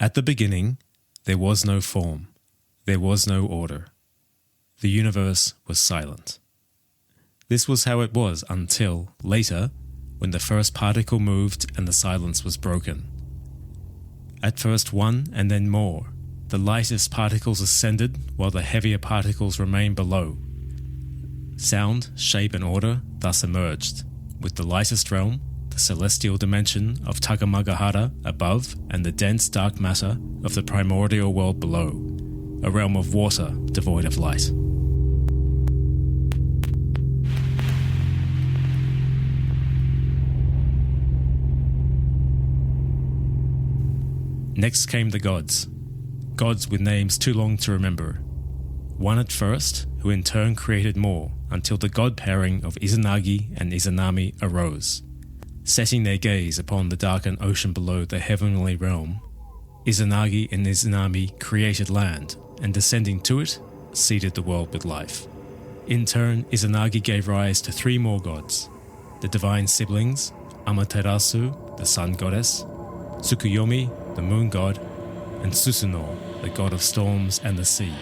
At the beginning, there was no form, there was no order. The universe was silent. This was how it was until, later, when the first particle moved and the silence was broken. At first one and then more, the lightest particles ascended while the heavier particles remained below. Sound, shape and order thus emerged, with the lightest realm, the celestial dimension of Takamagahara above and the dense dark matter of the primordial world below, a realm of water devoid of light. Next came the gods. Gods with names too long to remember. One at first, who in turn created more, until the god pairing of Izanagi and Izanami arose. Setting their gaze upon the darkened ocean below the heavenly realm, Izanagi and Izanami created land, and descending to it, seeded the world with life. In turn, Izanagi gave rise to three more gods, the divine siblings, Amaterasu, the sun goddess, Tsukuyomi, the moon god, and Susanoo, the god of storms and the sea.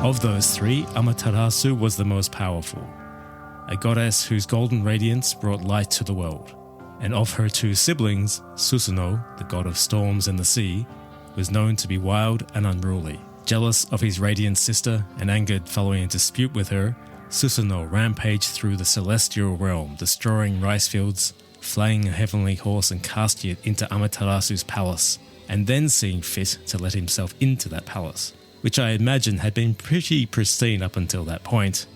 Of those three, Amaterasu was the most powerful, a goddess whose golden radiance brought light to the world. And of her two siblings, Susanoo, the god of storms and the sea, was known to be wild and unruly. Jealous of his radiant sister and angered following a dispute with her, Susanoo rampaged through the celestial realm, destroying rice fields, flaying a heavenly horse and casting it into Amaterasu's palace, and then seeing fit to let himself into that palace, which I imagine had been pretty pristine up until that point,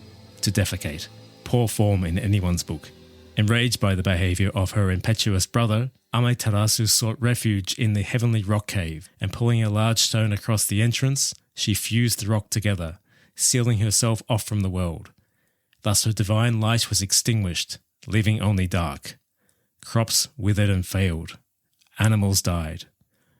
to defecate. Poor form in anyone's book. Enraged by the behaviour of her impetuous brother, Amaterasu sought refuge in the heavenly rock cave, and pulling a large stone across the entrance, she fused the rock together, sealing herself off from the world. Thus her divine light was extinguished, leaving only dark. Crops withered and failed. Animals died.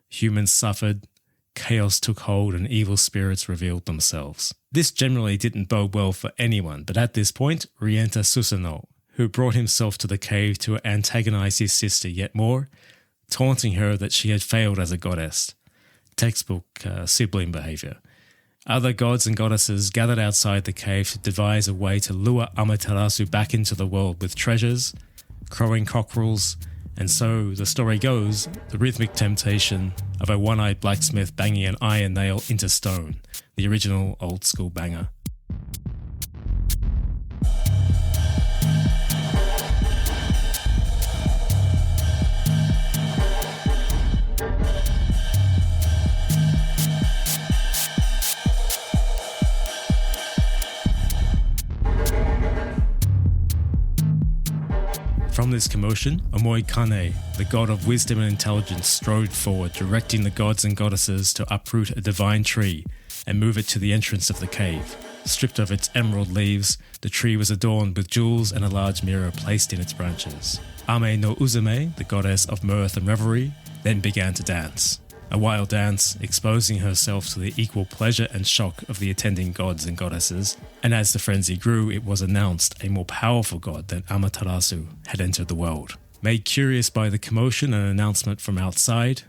Humans suffered. Chaos took hold and evil spirits revealed themselves. This generally didn't bode well for anyone, but at this point, re-enter Susanoo, who brought himself to the cave to antagonize his sister yet more, taunting her that she had failed as a goddess. Textbook sibling behavior. Other gods and goddesses gathered outside the cave to devise a way to lure Amaterasu back into the world with treasures, crowing cockerels, and so, the story goes, the rhythmic temptation of a one-eyed blacksmith banging an iron nail into stone, the original old-school banger. From this commotion, Omoikane, the god of wisdom and intelligence, strode forward, directing the gods and goddesses to uproot a divine tree and move it to the entrance of the cave. Stripped of its emerald leaves, the tree was adorned with jewels and a large mirror placed in its branches. Ame no Uzume, the goddess of mirth and revelry, then began to dance. A wild dance, exposing herself to the equal pleasure and shock of the attending gods and goddesses, and as the frenzy grew, it was announced a more powerful god than Amaterasu had entered the world. Made curious by the commotion and announcement from outside,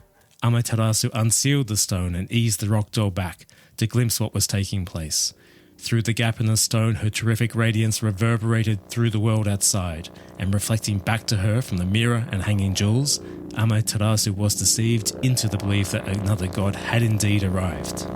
Amaterasu unsealed the stone and eased the rock door back to glimpse what was taking place. Through the gap in the stone, her terrific radiance reverberated through the world outside, and reflecting back to her from the mirror and hanging jewels, Amaterasu was deceived into the belief that another god had indeed arrived.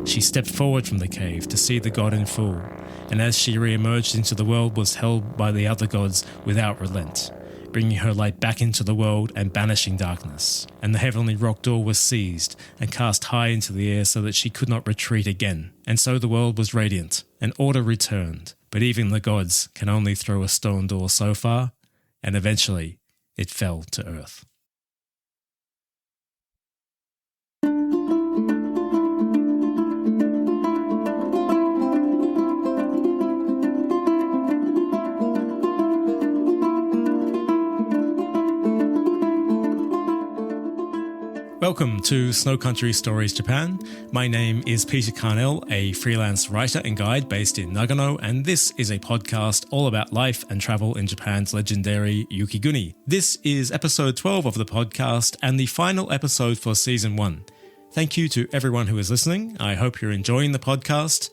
She stepped forward from the cave to see the god in full, and as she re-emerged into the world was held by the other gods without relent, bringing her light back into the world and banishing darkness. And the heavenly rock door was seized and cast high into the air so that she could not retreat again. And so the world was radiant, and order returned. But even the gods can only throw a stone door so far, and eventually it fell to earth. Welcome to Snow Country Stories Japan. My name is Peter Carnell, a freelance writer and guide based in Nagano, and this is a podcast all about life and travel in Japan's legendary Yukiguni. This is episode 12 of the podcast and the final episode for season 1. Thank you to everyone who is listening. I hope you're enjoying the podcast.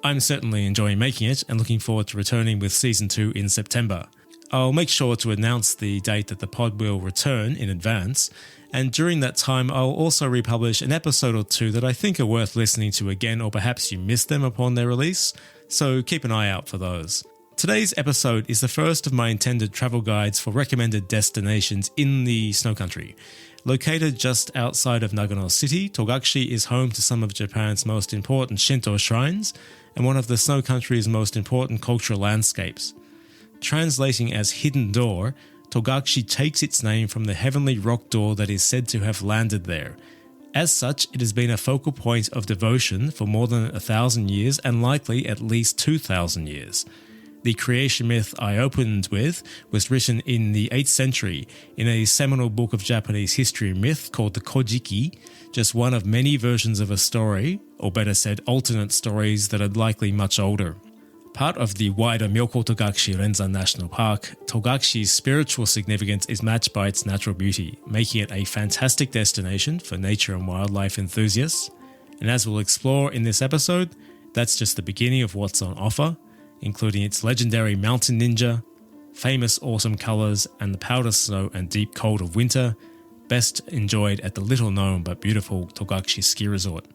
I'm certainly enjoying making it and looking forward to returning with season 2 in September. I'll make sure to announce the date that the pod will return in advance, and during that time I'll also republish an episode or two that I think are worth listening to again, or perhaps you missed them upon their release, so keep an eye out for those. Today's episode is the first of my intended travel guides for recommended destinations in the snow country. Located just outside of Nagano City, Togakushi is home to some of Japan's most important Shinto shrines and one of the snow country's most important cultural landscapes. Translating as Hidden Door, Togakushi takes its name from the heavenly rock door that is said to have landed there. As such, it has been a focal point of devotion for more than 1,000 years and likely at least 2,000 years. The creation myth I opened with was written in the 8th century in a seminal book of Japanese history myth called the Kojiki, just one of many versions of a story, or better said, alternate stories that are likely much older. Part of the wider Myoko Togakushi Renzan National Park, Togakushi's spiritual significance is matched by its natural beauty, making it a fantastic destination for nature and wildlife enthusiasts. And as we'll explore in this episode, that's just the beginning of what's on offer, including its legendary mountain ninja, famous autumn colours, and the powder snow and deep cold of winter, best enjoyed at the little known but beautiful Togakushi Ski Resort.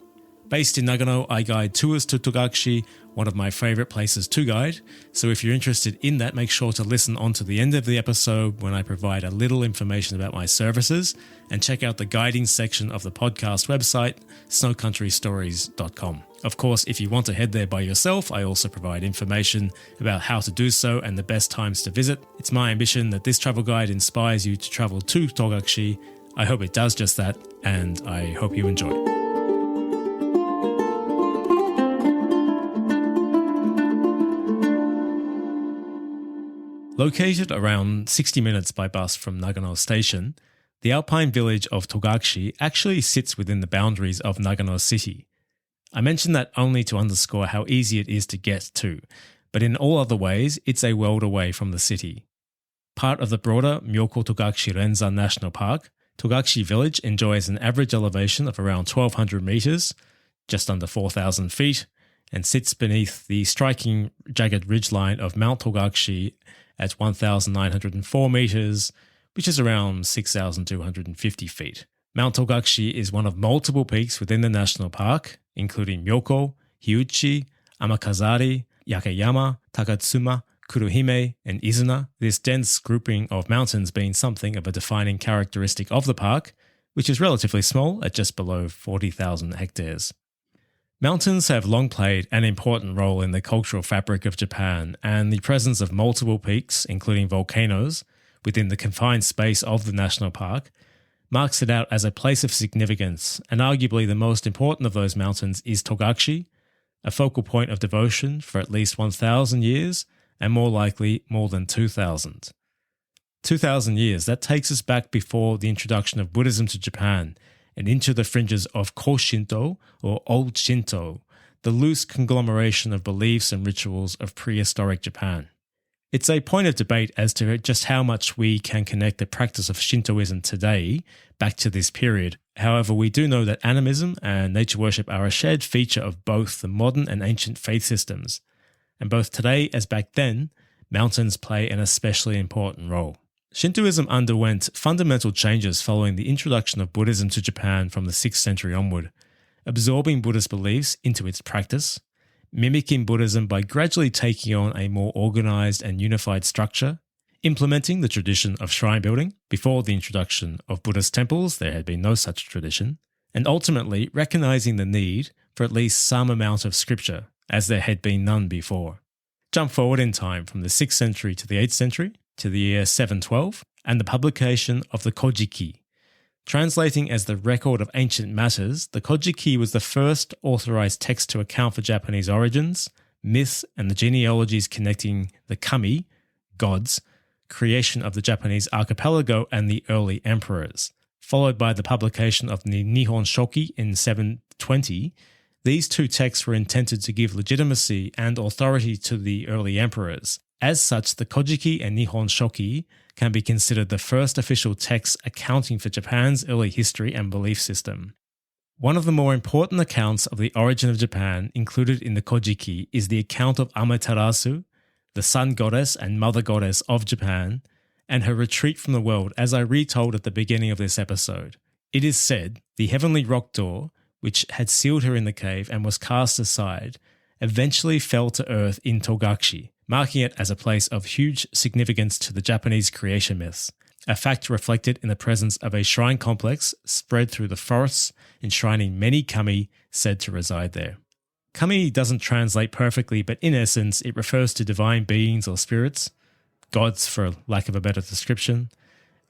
Based in Nagano, I guide tours to Togakushi, one of my favourite places to guide, so if you're interested in that, make sure to listen on to the end of the episode when I provide a little information about my services, and check out the guiding section of the podcast website, snowcountrystories.com. Of course, if you want to head there by yourself, I also provide information about how to do so and the best times to visit. It's my ambition that this travel guide inspires you to travel to Togakushi. I hope it does just that, and I hope you enjoy. Located around 60 minutes by bus from Nagano Station, the alpine village of Togakushi actually sits within the boundaries of Nagano City. I mention that only to underscore how easy it is to get to, but in all other ways, it's a world away from the city. Part of the broader Myoko Togakushi Renzan National Park, Togakushi village enjoys an average elevation of around 1,200 metres, just under 4,000 feet, and sits beneath the striking jagged ridgeline of Mount Togakushi at 1,904 metres, which is around 6,250 feet. Mount Togakushi is one of multiple peaks within the national park, including Myoko, Hiuchi, Amakazari, Yakeyama, Takatsuma, Kuruhime, and Izuna, this dense grouping of mountains being something of a defining characteristic of the park, which is relatively small at just below 40,000 hectares. Mountains have long played an important role in the cultural fabric of Japan, and the presence of multiple peaks, including volcanoes, within the confined space of the national park, marks it out as a place of significance, and arguably the most important of those mountains is Togakushi, a focal point of devotion for at least 1,000 years, and more likely more than 2,000. 2,000 years, that takes us back before the introduction of Buddhism to Japan, and into the fringes of Ko-Shinto, or Old Shinto, the loose conglomeration of beliefs and rituals of prehistoric Japan. It's a point of debate as to just how much we can connect the practice of Shintoism today back to this period. However, we do know that animism and nature worship are a shared feature of both the modern and ancient faith systems, and both today as back then, mountains play an especially important role. Shintoism underwent fundamental changes following the introduction of Buddhism to Japan from the 6th century onward, absorbing Buddhist beliefs into its practice, mimicking Buddhism by gradually taking on a more organized and unified structure, implementing the tradition of shrine building. Before the introduction of Buddhist temples, there had been no such tradition, and ultimately recognizing the need for at least some amount of scripture, as there had been none before. Jump forward in time from the 6th century to the 8th century, to the year 712, and the publication of the Kojiki. Translating as the record of ancient matters, the Kojiki was the first authorized text to account for Japanese origins, myths, and the genealogies connecting the kami, gods, creation of the Japanese archipelago, and the early emperors. followed by the publication of the Nihon Shoki in 720, these two texts were intended to give legitimacy and authority to the early emperors. As such, the Kojiki and Nihon Shoki can be considered the first official texts accounting for Japan's early history and belief system. One of the more important accounts of the origin of Japan included in the Kojiki is the account of Amaterasu, the sun goddess and mother goddess of Japan, and her retreat from the world, as I retold at the beginning of this episode. It is said the heavenly rock door, which had sealed her in the cave and was cast aside, eventually fell to earth in Togakushi, marking it as a place of huge significance to the Japanese creation myths, a fact reflected in the presence of a shrine complex spread through the forests, enshrining many kami said to reside there. Kami doesn't translate perfectly, but in essence it refers to divine beings or spirits, gods for lack of a better description,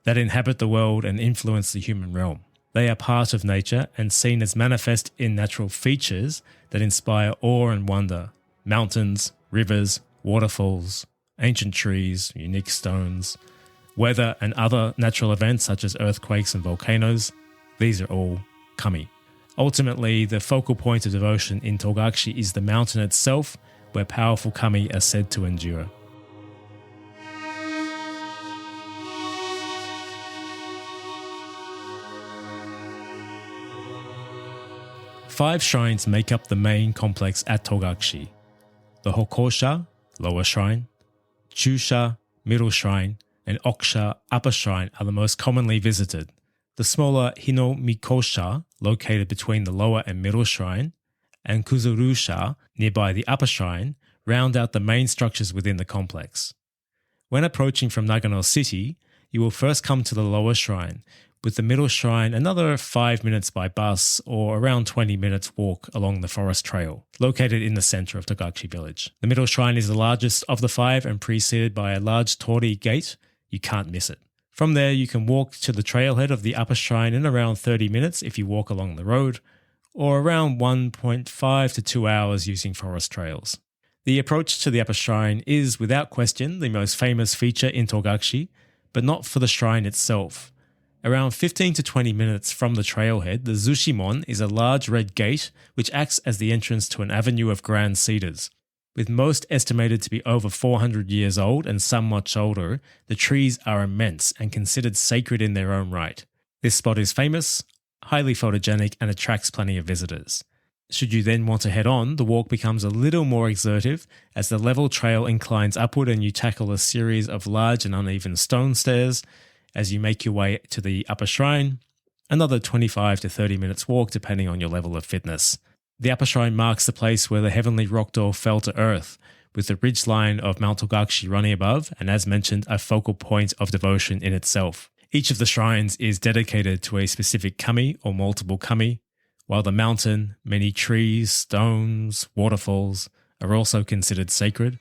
that inhabit the world and influence the human realm. They are part of nature and seen as manifest in natural features that inspire awe and wonder. Mountains, rivers, waterfalls, ancient trees, unique stones, weather and other natural events such as earthquakes and volcanoes. These are all kami. Ultimately, the focal point of devotion in Togakushi is the mountain itself, where powerful kami are said to endure. Five shrines make up the main complex at Togakushi. The Hokosha, lower shrine, Chusha, middle shrine, and Okusha, upper shrine are the most commonly visited. The smaller Hinomikosha, located between the lower and middle shrine, and Kuzurusha, nearby the upper shrine, round out the main structures within the complex. When approaching from Nagano City, you will first come to the lower shrine, with the middle shrine another 5 minutes by bus or around 20 minutes walk along the forest trail, located in the center of Togakushi village. The middle shrine is the largest of the five and preceded by a large torii gate. You can't miss it. From there, you can walk to the trailhead of the upper shrine in around 30 minutes if you walk along the road, or around 1.5 to 2 hours using forest trails. The approach to the upper shrine is, without question, the most famous feature in Togakushi, but not for the shrine itself. Around 15 to 20 minutes from the trailhead, the Zushimon is a large red gate which acts as the entrance to an avenue of grand cedars. With most estimated to be over 400 years old and some much older, the trees are immense and considered sacred in their own right. This spot is famous, highly photogenic, and attracts plenty of visitors. Should you then want to head on, the walk becomes a little more exertive as the level trail inclines upward and you tackle a series of large and uneven stone stairs as you make your way to the upper shrine. Another 25 to 30 minutes walk depending on your level of fitness. The upper shrine marks the place where the heavenly rock door fell to earth, with the ridgeline of Mount Togakushi running above, and as mentioned, a focal point of devotion in itself. Each of the shrines is dedicated to a specific kami or multiple kami, while the mountain, many trees, stones, waterfalls are also considered sacred,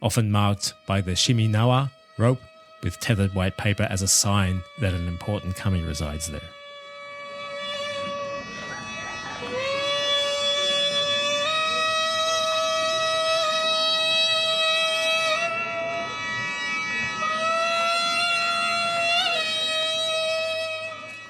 often marked by the shiminawa rope with tethered white paper as a sign that an important kami resides there.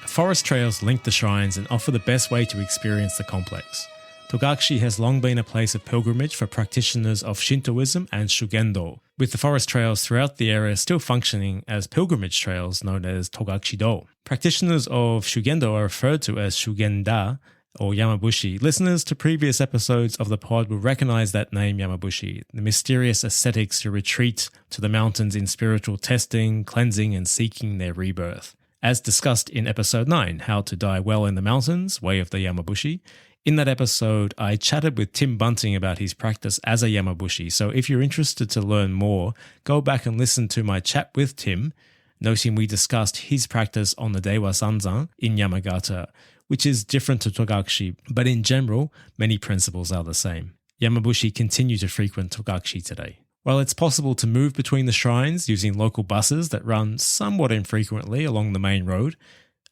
Forest trails link the shrines and offer the best way to experience the complex. Togakushi has long been a place of pilgrimage for practitioners of Shintoism and Shugendo, with the forest trails throughout the area still functioning as pilgrimage trails known as Togakushi-do. Practitioners of Shugendo are referred to as Shugenda or Yamabushi. Listeners to previous episodes of the pod will recognize that name Yamabushi, the mysterious ascetics who retreat to the mountains in spiritual testing, cleansing, and seeking their rebirth. As discussed in episode 9, How to Die Well in the Mountains, Way of the Yamabushi, in that episode I chatted with Tim Bunting about his practice as a Yamabushi, so if you're interested to learn more, go back and listen to my chat with Tim, noting we discussed his practice on the Deiwa Sanzan in Yamagata, which is different to Togakushi, but in general, many principles are the same. Yamabushi continue to frequent Togakushi today. While it's possible to move between the shrines using local buses that run somewhat infrequently along the main road,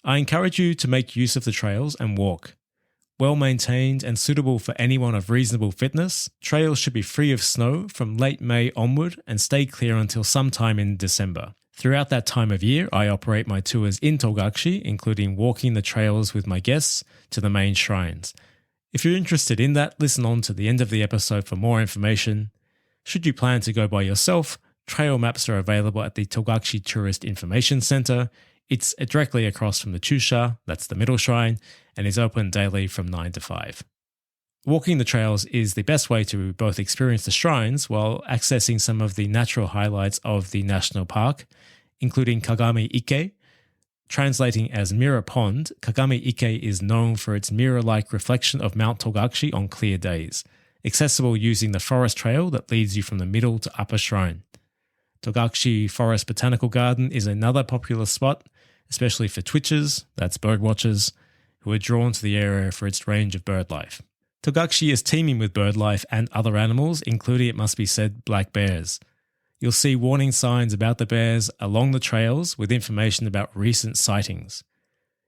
I encourage you to make use of the trails and walk. Well maintained and suitable for anyone of reasonable fitness, trails should be free of snow from late May onward and stay clear until sometime in December. Throughout that time of year, I operate my tours in Togakushi, including walking the trails with my guests to the main shrines. If you're interested in that, listen on to the end of the episode for more information. Should you plan to go by yourself, trail maps are available at the Togakushi Tourist Information Center. It's directly across from the Chusha, that's the middle shrine, and is open daily from 9 to 5. Walking the trails is the best way to both experience the shrines while accessing some of the natural highlights of the national park, including Kagami Ike. Translating as Mirror Pond, Kagami Ike is known for its mirror-like reflection of Mount Togakushi on clear days, accessible using the forest trail that leads you from the middle to upper shrine. Togakushi Forest Botanical Garden is another popular spot, especially for twitchers, that's birdwatchers, who are drawn to the area for its range of bird life. Togakushi is teeming with bird life and other animals, including, it must be said, black bears. You'll see warning signs about the bears along the trails with information about recent sightings.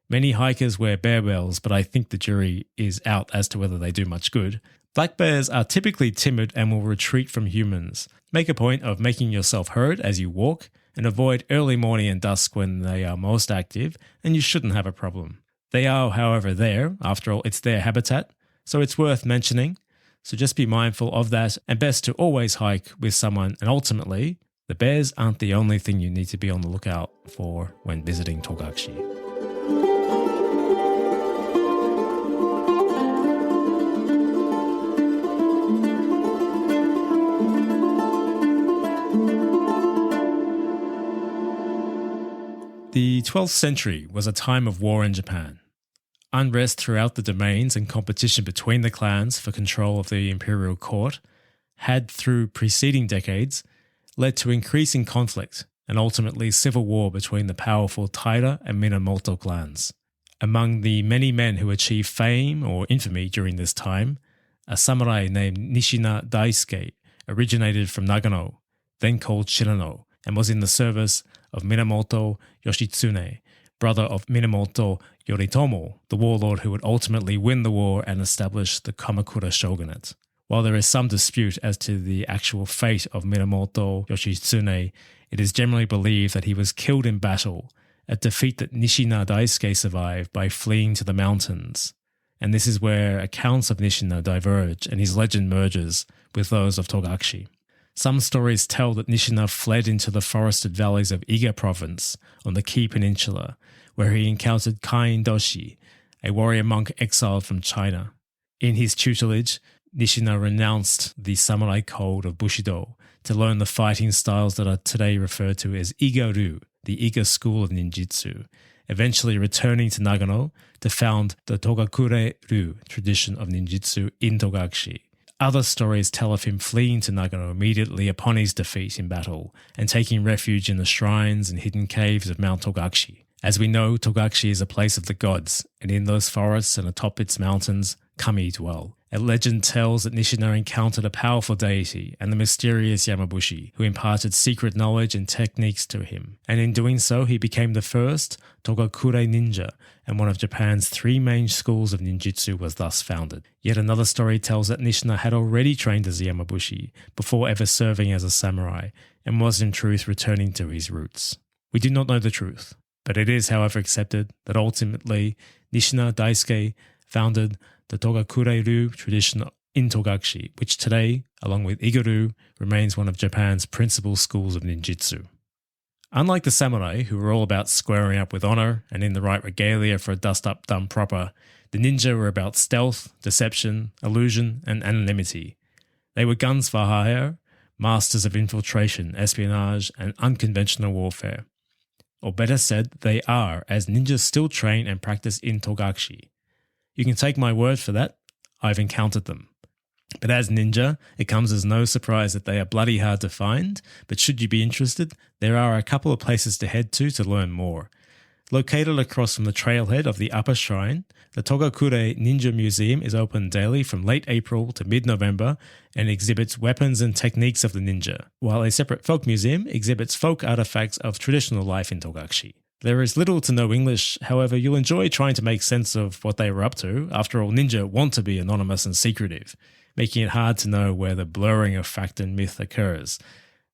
Many hikers wear bear bells, but I think the jury is out as to whether they do much good. Black bears are typically timid and will retreat from humans. Make a point of making yourself heard as you walk and avoid early morning and dusk when they are most active, and you shouldn't have a problem. They are, however, there. After all, it's their habitat, so it's worth mentioning. So just be mindful of that, and best to always hike with someone. And ultimately, the bears aren't the only thing you need to be on the lookout for when visiting Togakushi. The 12th century was a time of war in Japan. Unrest throughout the domains and competition between the clans for control of the imperial court had, through preceding decades, led to increasing conflict and ultimately civil war between the powerful Taira and Minamoto clans. Among the many men who achieved fame or infamy during this time, a samurai named Nishina Daisuke originated from Nagano, then called Shirano, and was in the service of Minamoto Yoshitsune, brother of Minamoto Yoritomo, the warlord who would ultimately win the war and establish the Kamakura shogunate. While there is some dispute as to the actual fate of Minamoto Yoshitsune, it is generally believed that he was killed in battle, a defeat that Nishina Daisuke survived by fleeing to the mountains. And this is where accounts of Nishina diverge and his legend merges with those of Togakushi. Some stories tell that Nishina fled into the forested valleys of Iga province on the Kii Peninsula, where he encountered Kain Doshi, a warrior monk exiled from China. In his tutelage, Nishina renounced the samurai code of Bushido to learn the fighting styles that are today referred to as Iga-ryu, the Iga school of ninjutsu, eventually returning to Nagano to found the Togakure-ryu tradition of ninjutsu in Togakushi. Other stories tell of him fleeing to Nagano immediately upon his defeat in battle and taking refuge in the shrines and hidden caves of Mount Togakushi. As we know, Togakushi is a place of the gods, and in those forests and atop its mountains, kami dwell. A legend tells that Nishina encountered a powerful deity and the mysterious Yamabushi, who imparted secret knowledge and techniques to him. And in doing so, he became the first Togakure ninja, and one of Japan's 3 main schools of ninjutsu was thus founded. Yet another story tells that Nishina had already trained as a Yamabushi before ever serving as a samurai, and was in truth returning to his roots. We do not know the truth, but it is, however, accepted that ultimately Nishina Daisuke founded the Togakure-ryu tradition in Togakushi, which today, along with Iga-ryu, remains one of Japan's principal schools of ninjutsu. Unlike the samurai, who were all about squaring up with honor and in the right regalia for a dust-up done proper, the ninja were about stealth, deception, illusion, and anonymity. They were guns for hire, masters of infiltration, espionage, and unconventional warfare. Or better said, they are, as ninjas still train and practice in Togakushi. You can take my word for that, I've encountered them. But as ninja, it comes as no surprise that they are bloody hard to find, but should you be interested, there are a couple of places to head to learn more. Located across from the trailhead of the upper shrine, the Togakure Ninja Museum is open daily from late April to mid-November and exhibits weapons and techniques of the ninja, while a separate folk museum exhibits folk artifacts of traditional life in Togakushi. There is little to no English, however you'll enjoy trying to make sense of what they were up to. After all, ninja want to be anonymous and secretive, making it hard to know where the blurring of fact and myth occurs.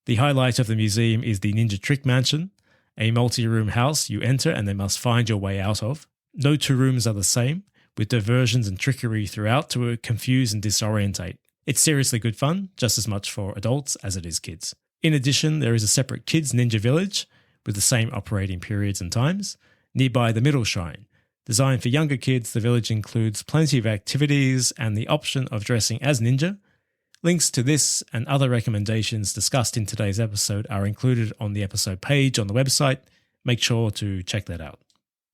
The highlight of the museum is the Ninja Trick Mansion, a multi-room house you enter and then must find your way out of. No two rooms are the same, with diversions and trickery throughout to confuse and disorientate. It's seriously good fun, just as much for adults as it is kids. In addition, there is a separate kids ninja village with the same operating periods and times, nearby the middle shrine. Designed for younger kids, the village includes plenty of activities and the option of dressing as ninja. Links to this and other recommendations discussed in today's episode are included on the episode page on the website. Make sure to check that out.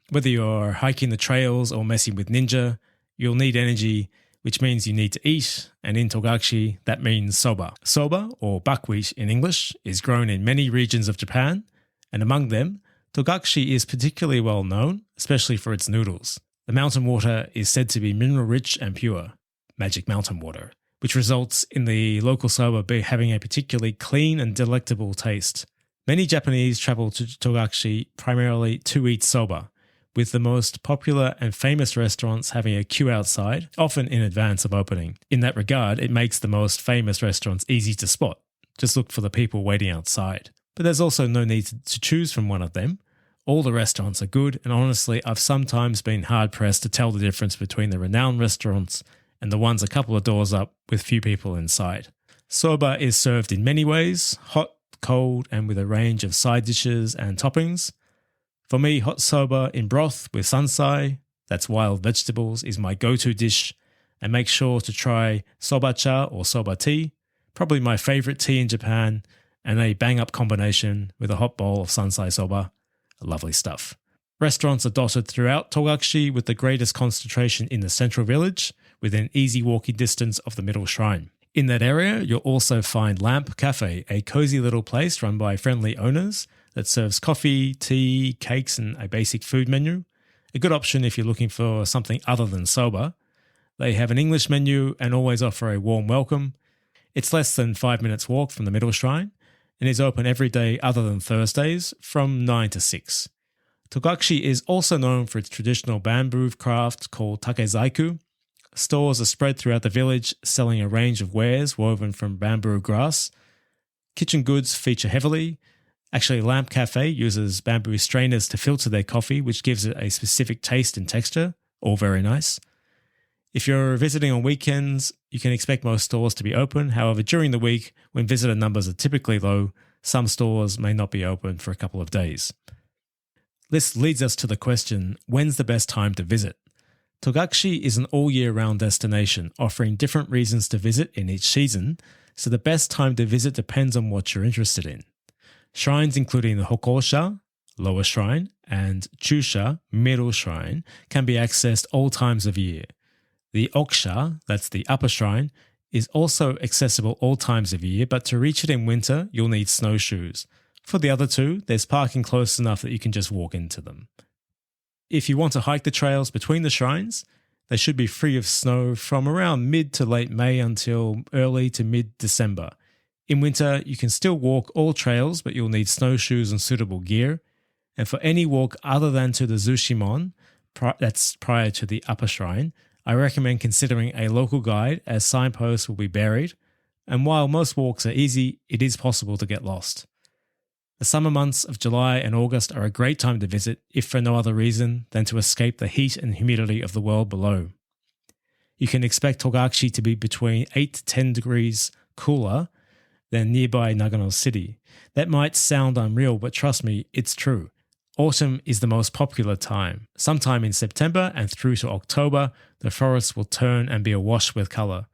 Whether you're hiking the trails or messing with ninja, you'll need energy, which means you need to eat, and in Togakushi, that means soba. Soba, or buckwheat in English, is grown in many regions of Japan, and among them, Togakushi is particularly well known, especially for its noodles. The mountain water is said to be mineral-rich and pure, magic mountain water, which results in the local soba having a particularly clean and delectable taste. Many Japanese travel to Togakushi primarily to eat soba, with the most popular and famous restaurants having a queue outside, often in advance of opening. In that regard, it makes the most famous restaurants easy to spot. Just look for the people waiting outside. But there's also no need to choose from one of them. All the restaurants are good, and honestly, I've sometimes been hard-pressed to tell the difference between the renowned restaurants and the ones a couple of doors up with few people inside. Soba is served in many ways, hot, cold, and with a range of side dishes and toppings. For me, hot soba in broth with sansai, that's wild vegetables, is my go-to dish, and make sure to try soba-cha or soba tea, probably my favorite tea in Japan, and a bang-up combination with a hot bowl of sansai soba. Lovely stuff. Restaurants are dotted throughout Togakushi, with the greatest concentration in the central village, within easy walking distance of the middle shrine. In that area, you'll also find Lamp Cafe, a cozy little place run by friendly owners that serves coffee, tea, cakes, and a basic food menu. A good option if you're looking for something other than soba. They have an English menu and always offer a warm welcome. It's less than 5 minutes walk from the middle shrine and is open every day other than Thursdays from 9 to 6. Togakushi is also known for its traditional bamboo craft called Takezaiku. Stores are spread throughout the village, selling a range of wares woven from bamboo grass. Kitchen goods feature heavily. Actually, Lamp Cafe uses bamboo strainers to filter their coffee, which gives it a specific taste and texture, all very nice. If you're visiting on weekends, you can expect most stores to be open. However, during the week, when visitor numbers are typically low, some stores may not be open for a couple of days. This leads us to the question, when's the best time to visit? Togakushi is an all-year-round destination, offering different reasons to visit in each season, so the best time to visit depends on what you're interested in. Shrines including the Hokosha, lower shrine, and Chusha, middle shrine, can be accessed all times of year. The Oksha, that's the upper shrine, is also accessible all times of year, but to reach it in winter, you'll need snowshoes. For the other two, there's parking close enough that you can just walk into them. If you want to hike the trails between the shrines, they should be free of snow from around mid to late May until early to mid-December. In winter, you can still walk all trails, but you'll need snowshoes and suitable gear. And for any walk other than to the Zushimon, that's prior to the upper shrine, I recommend considering a local guide as signposts will be buried. And while most walks are easy, it is possible to get lost. The summer months of July and August are a great time to visit, if for no other reason than to escape the heat and humidity of the world below. You can expect Togakushi to be between 8 to 10 degrees cooler than nearby Nagano city. That might sound unreal, but trust me, it's true. Autumn is the most popular time. Sometime in September and through to October, the forests will turn and be awash with colour.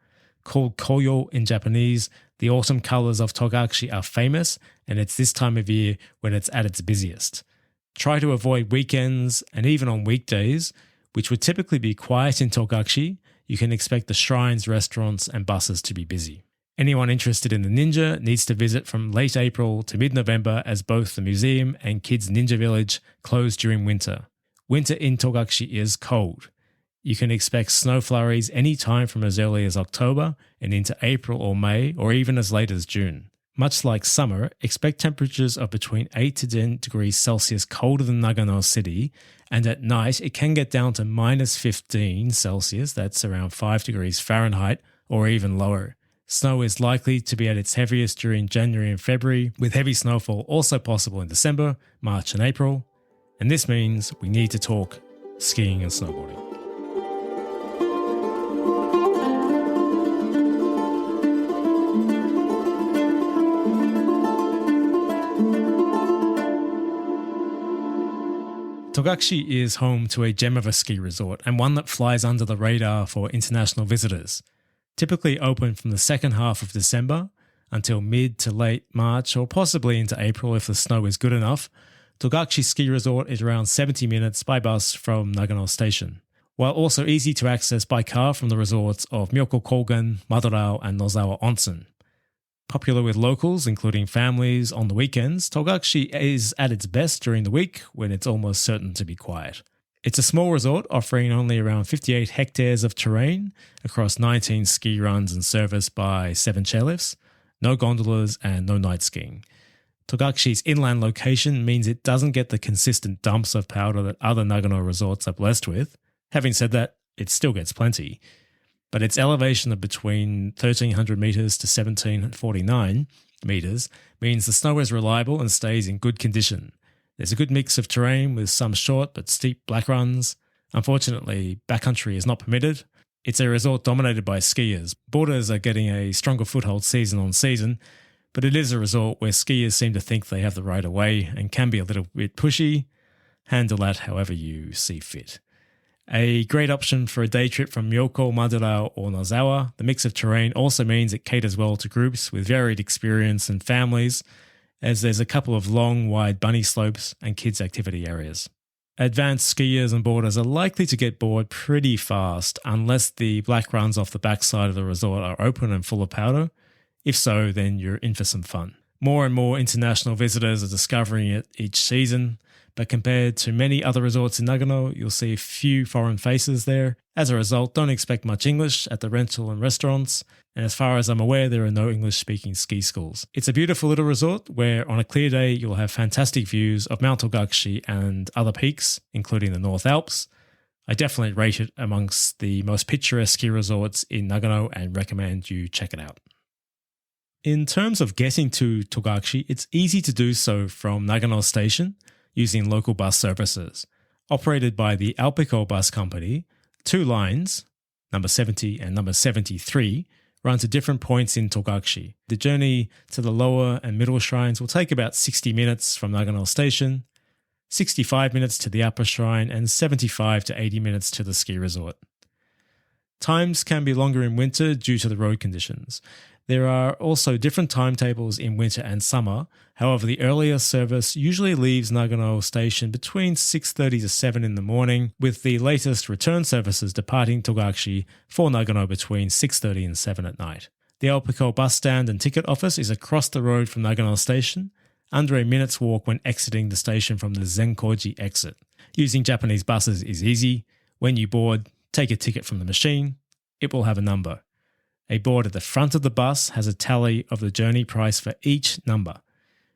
Called koyo in Japanese, the autumn colours of Togakushi are famous, and it's this time of year when it's at its busiest. Try to avoid weekends, and even on weekdays, which would typically be quiet in Togakushi, you can expect the shrines, restaurants, and buses to be busy. Anyone interested in the ninja needs to visit from late April to mid-November, as both the museum and Kids Ninja Village close during winter. Winter in Togakushi is cold. You can expect snow flurries any time from as early as October and into April or May, or even as late as June. Much like summer, expect temperatures of between 8 to 10 degrees Celsius colder than Nagano city, and at night it can get down to minus 15 Celsius, that's around 5 degrees Fahrenheit, or even lower. Snow is likely to be at its heaviest during January and February, with heavy snowfall also possible in December, March and April. And this means we need to talk skiing and snowboarding. Togakushi is home to a gem of a ski resort and one that flies under the radar for international visitors. Typically open from the second half of December until mid to late March or possibly into April if the snow is good enough, Togakushi Ski Resort is around 70 minutes by bus from Nagano Station, while also easy to access by car from the resorts of Myoko Kogen, Madarao and Nozawa Onsen. Popular with locals, including families, on the weekends, Togakushi is at its best during the week when it's almost certain to be quiet. It's a small resort offering only around 58 hectares of terrain across 19 ski runs and serviced by 7 chairlifts, no gondolas and no night skiing. Togakushi's inland location means it doesn't get the consistent dumps of powder that other Nagano resorts are blessed with. Having said that, it still gets plenty. But its elevation of between 1,300 metres to 1,749 metres means the snow is reliable and stays in good condition. There's a good mix of terrain with some short but steep black runs. Unfortunately, backcountry is not permitted. It's a resort dominated by skiers. Boarders are getting a stronger foothold season on season, but it is a resort where skiers seem to think they have the right of way and can be a little bit pushy. Handle that however you see fit. A great option for a day trip from Myoko, Madarao or Nozawa. The mix of terrain also means it caters well to groups with varied experience and families, as there's a couple of long, wide bunny slopes and kids' activity areas. Advanced skiers and boarders are likely to get bored pretty fast unless the black runs off the backside of the resort are open and full of powder. If so, then you're in for some fun. More and more international visitors are discovering it each season, but compared to many other resorts in Nagano, you'll see a few foreign faces there. As a result, don't expect much English at the rental and restaurants, and as far as I'm aware, there are no English-speaking ski schools. It's a beautiful little resort where on a clear day you'll have fantastic views of Mount Togakushi and other peaks, including the North Alps. I definitely rate it amongst the most picturesque ski resorts in Nagano and recommend you check it out. In terms of getting to Togakushi, it's easy to do so from Nagano Station using local bus services. Operated by the Alpico Bus Company, 2 lines, number 70 and number 73, run to different points in Togakushi. The journey to the lower and middle shrines will take about 60 minutes from Nagano Station, 65 minutes to the upper shrine, and 75 to 80 minutes to the ski resort. Times can be longer in winter due to the road conditions. There are also different timetables in winter and summer. However, the earlier service usually leaves Nagano Station between 6:30 to 7 in the morning, with the latest return services departing Togakushi for Nagano between 6:30 and 7 at night. The Alpico bus stand and ticket office is across the road from Nagano Station, under a minute's walk when exiting the station from the Zenkoji exit. Using Japanese buses is easy. When you board, take a ticket from the machine. It will have a number. A board at the front of the bus has a tally of the journey price for each number.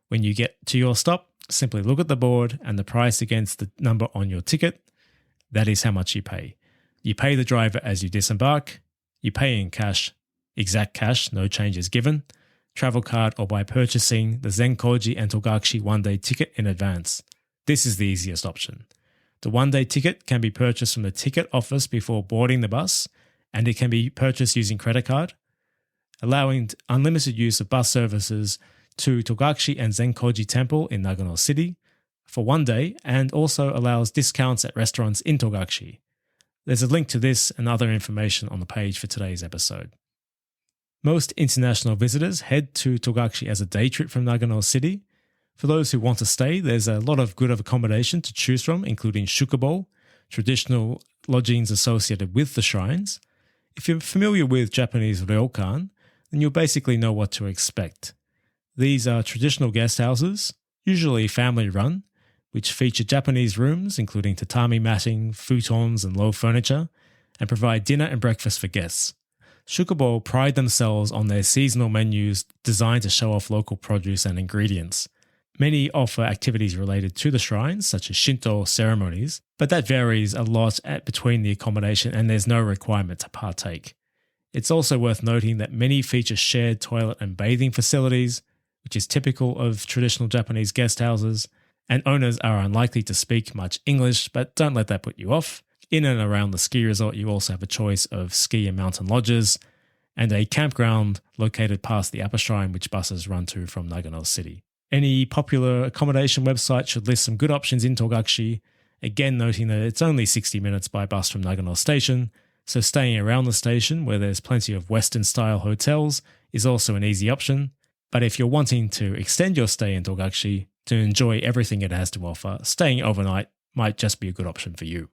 When you get to your stop, simply look at the board and the price against the number on your ticket. That is how much you pay. You pay the driver as you disembark. You pay in cash, exact cash, no changes given, travel card, or by purchasing the Zenkoji and Togakushi one-day ticket in advance. This is the easiest option. The one-day ticket can be purchased from the ticket office before boarding the bus, and it can be purchased using credit card, allowing unlimited use of bus services to Togakushi and Zenkoji Temple in Nagano City for one day, and also allows discounts at restaurants in Togakushi. There's a link to this and other information on the page for today's episode. Most international visitors head to Togakushi as a day trip from Nagano City. For those who want to stay, there's a lot of good accommodation to choose from, including shukubo, traditional lodgings associated with the shrines. If you're familiar with Japanese ryokan, then you'll basically know what to expect. These are traditional guest houses, usually family-run, which feature Japanese rooms, including tatami matting, futons, and low furniture, and provide dinner and breakfast for guests. Shukubo pride themselves on their seasonal menus designed to show off local produce and ingredients. Many offer activities related to the shrines, such as Shinto ceremonies, but that varies a lot between the accommodation and there's no requirement to partake. It's also worth noting that many feature shared toilet and bathing facilities, which is typical of traditional Japanese guest houses, and owners are unlikely to speak much English, but don't let that put you off. In and around the ski resort, you also have a choice of ski and mountain lodges, and a campground located past the upper shrine which buses run to from Nagano City. Any popular accommodation website should list some good options in Togakushi, again noting that it's only 60 minutes by bus from Nagano Station, so staying around the station where there's plenty of Western-style hotels is also an easy option. But if you're wanting to extend your stay in Togakushi to enjoy everything it has to offer, staying overnight might just be a good option for you.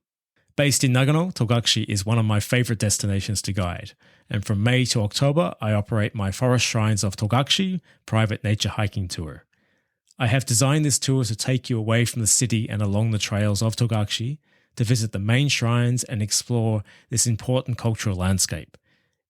Based in Nagano, Togakushi is one of my favourite destinations to guide, and from May to October I operate my Forest Shrines of Togakushi private nature hiking tour. I have designed this tour to take you away from the city and along the trails of Togakushi to visit the main shrines and explore this important cultural landscape.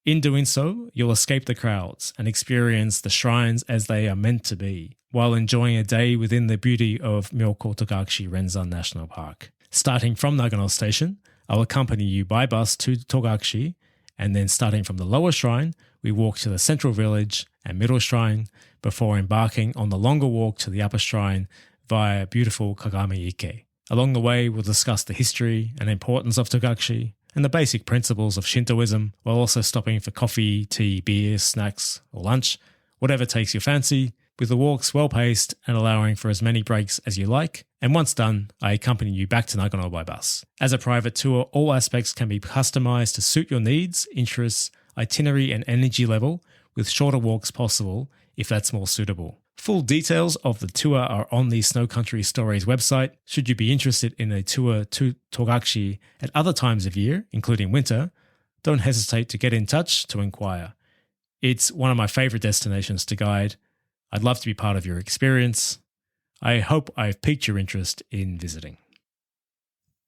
In doing so, you'll escape the crowds and experience the shrines as they are meant to be, while enjoying a day within the beauty of Myoko Togakushi Renzan National Park. Starting from Nagano Station, I'll accompany you by bus to Togakushi, and then starting from the lower shrine, we walk to the central village and middle shrine before embarking on the longer walk to the upper shrine via beautiful Kagami Ike. Along the way, we'll discuss the history and importance of Togakushi and the basic principles of Shintoism, while also stopping for coffee, tea, beer, snacks, or lunch, whatever takes your fancy, with the walks well-paced and allowing for as many breaks as you like. And once done, I accompany you back to Nagano by bus. As a private tour, all aspects can be customized to suit your needs, interests, itinerary and energy level, with shorter walks possible if that's more suitable. Full details of the tour are on the Snow Country Stories website. Should you be interested in a tour to Togakushi at other times of year, including winter, don't hesitate to get in touch to inquire. It's one of my favourite destinations to guide. I'd love to be part of your experience. I hope I've piqued your interest in visiting.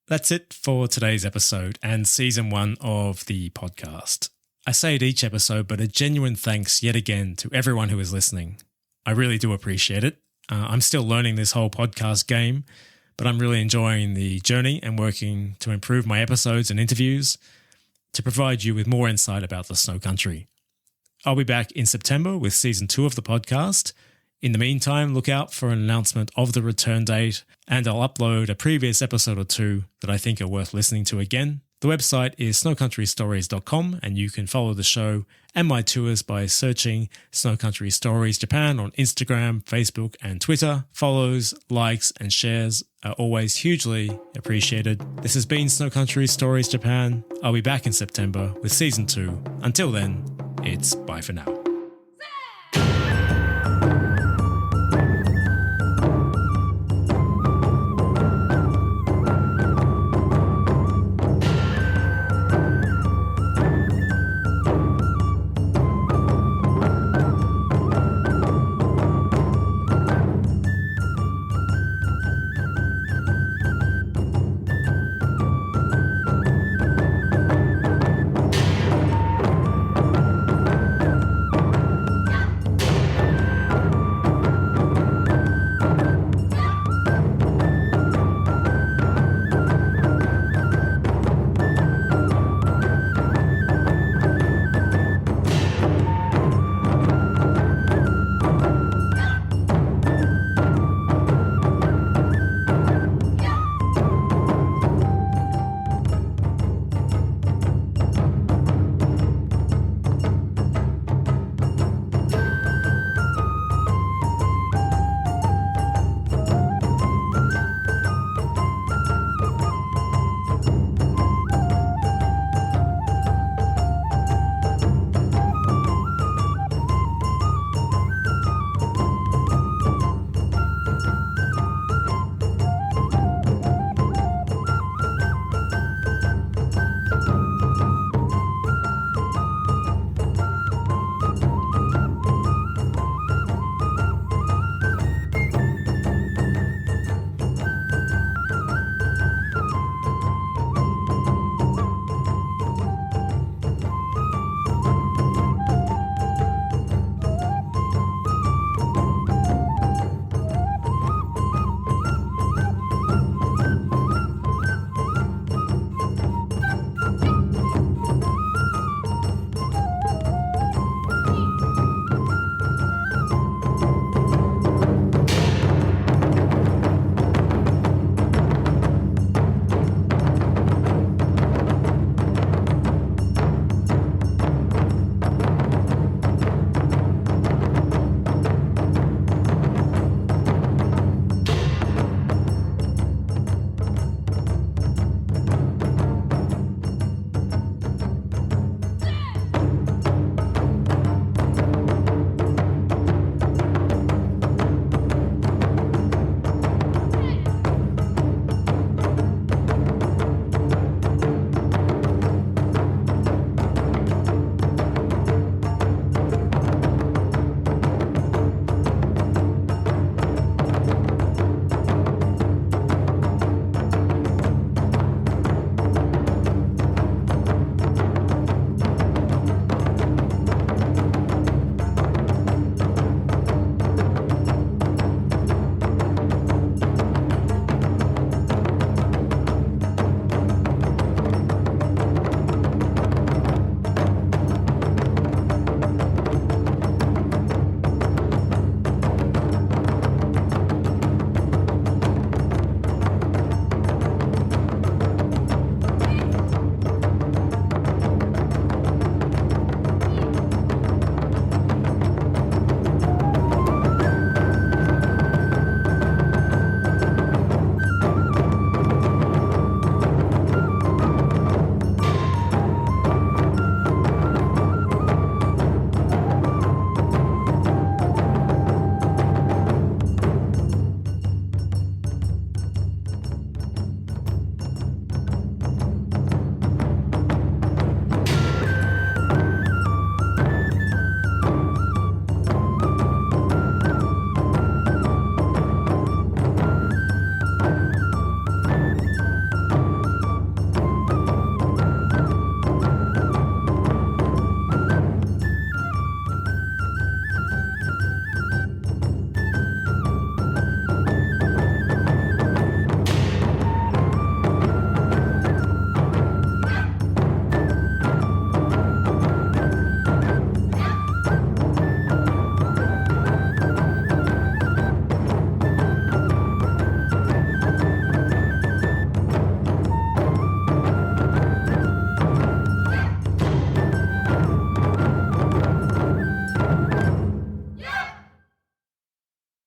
That's it for today's episode and season 1 of the podcast. I say it each episode, but a genuine thanks yet again to everyone who is listening. I really do appreciate it. I'm still learning this whole podcast game, but I'm really enjoying the journey and working to improve my episodes and interviews to provide you with more insight about the Snow Country. I'll be back in September with season 2 of the podcast. In the meantime, look out for an announcement of the return date, and I'll upload a previous episode or 2 that I think are worth listening to again. The website is snowcountrystories.com, and you can follow the show and my tours by searching Snow Country Stories Japan on Instagram, Facebook, and Twitter. Follows, likes, and shares are always hugely appreciated. This has been Snow Country Stories Japan. I'll be back in September with season 2. Until then, it's bye for now.